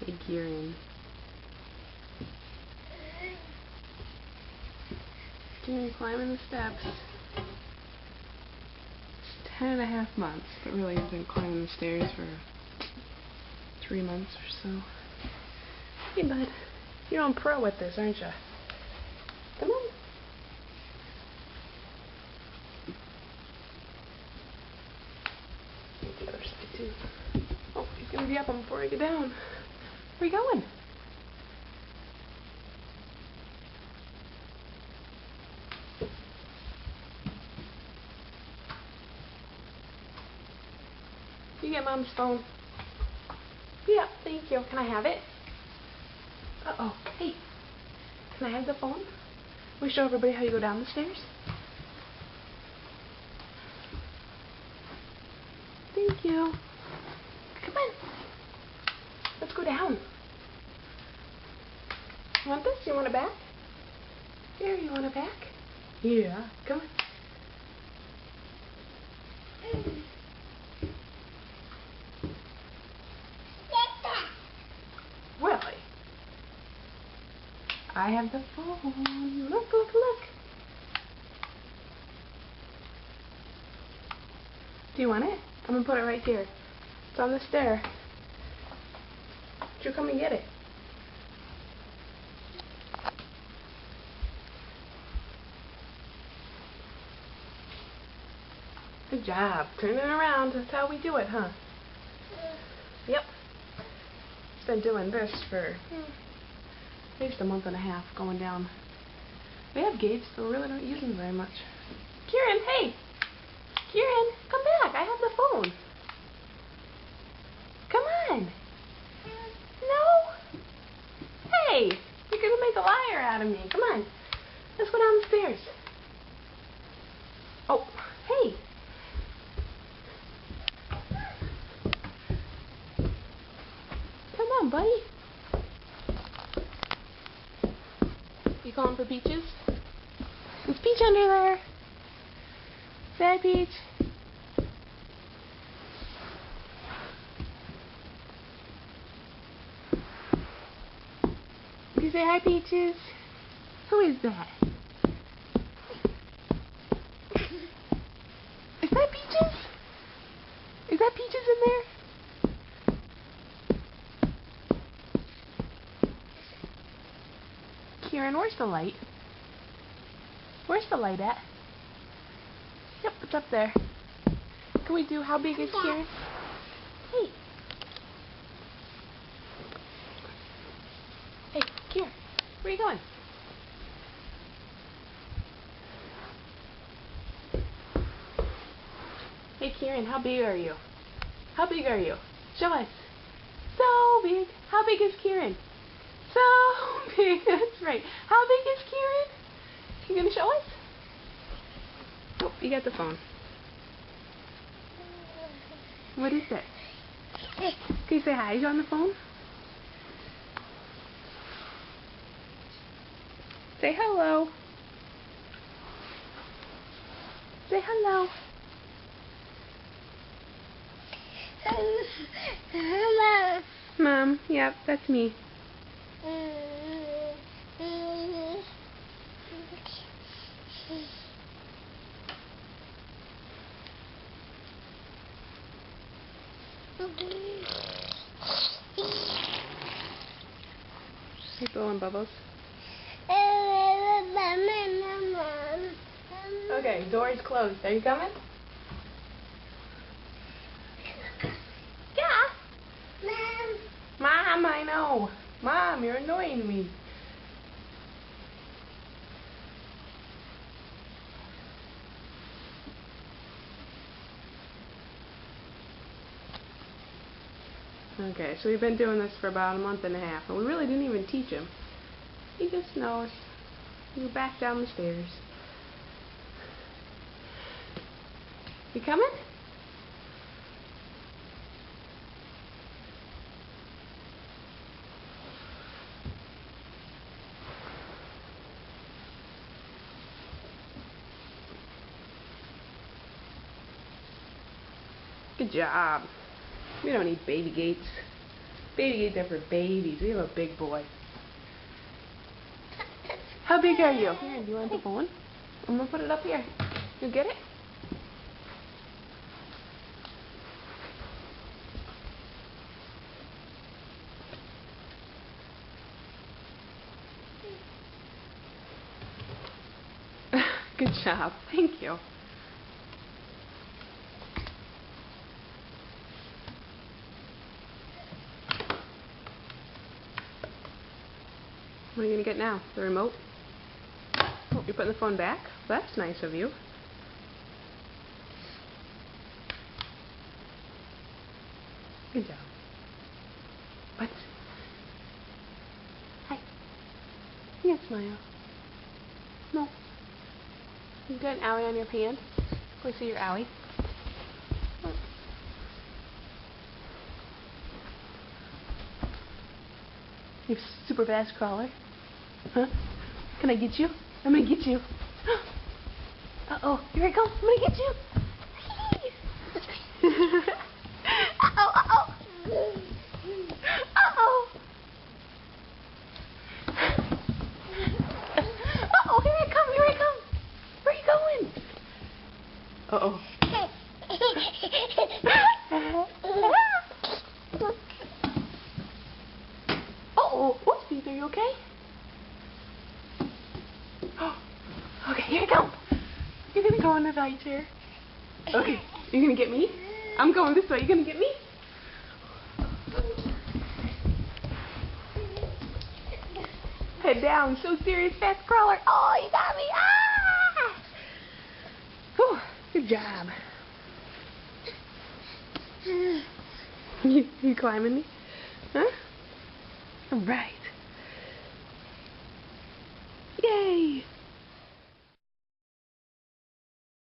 Hey, Kieran. Kieran climbing the steps. It's 10.5 months, but really he's been climbing the stairs for 3 months or so. Hey, bud. You're on pro with this, aren't you? Come on. The other side, too. Oh, he's going to be up on before I get down. Where are you going? You get Mom's phone. Yeah, thank you. Can I have it? Uh-oh. Hey, can I have the phone? We show everybody how you go down the stairs? Thank you. Come on. Let's go down. You want this? You want it back? Here, you want it back? Yeah. Come on. Really? I have the phone. Look, look, look. Do you want it? I'm going to put it right here. It's on the stair. Would you come and get it? Good job. Turn it around. That's how we do it, huh? Yep. It's been doing this for at least a month and a half, going down. We have gates, but we really don't use them very much. Kieran, hey! Kieran, come back. I have the phone. Come on. No? Hey! You're going to make a liar out of me. Come on. Let's go down the stairs. Oh, hey! Come on, buddy. You calling for Peaches? Is Peach under there? Say hi, Peach. Can you say hi, Peaches? Who is that? Is that Peaches? Is that Peaches in there? Kieran, where's the light? Where's the light at? Yep, it's up there. Can we do how big is Kieran? Hey. Hey, Kieran, where are you going? Hey, Kieran, how big are you? How big are you? Show us. So big. How big is Kieran? So big. That's right. How big is Kieran? You gonna show us? Oh, you got the phone. What is it? Can you say hi? Are you on the phone? Say hello. Say hello. Hello. Mom, yep, that's me. Hey, blowing bubbles. Okay, door is closed. Are you coming? Yeah. Mom, I know. Mom, you're annoying me. Okay, so we've been doing this for about a month and a half, and we really didn't even teach him. He just knows. You go back down the stairs. You coming? Good job. We don't need baby gates. Baby gates are for babies. We have a big boy. How big are you? Here, do you want the phone? I'm gonna put it up here. You get it? Good job. Thank you. What are you going to get now? The remote? Oh, you're putting the phone back? That's nice of you. Good job. What? Hi. You can't smile. No. You got an owie on your hand? Can we see your owie? You super fast crawler. Huh? Can I get you? I'm gonna get you. Uh-oh, here I come. I'm gonna get you. Uh-oh, uh-oh. Uh-oh. Uh-oh, here I come, here I come. Where are you going? Uh-oh. Uh-oh, whoopsies, are you okay? Okay, here I come. You're gonna go in the high chair. Okay, you're gonna get me? I'm going this way. You gonna get me? Head down. So serious, fast crawler. Oh, you got me. Ah! Whew, good job. You climbing me? Huh? All right.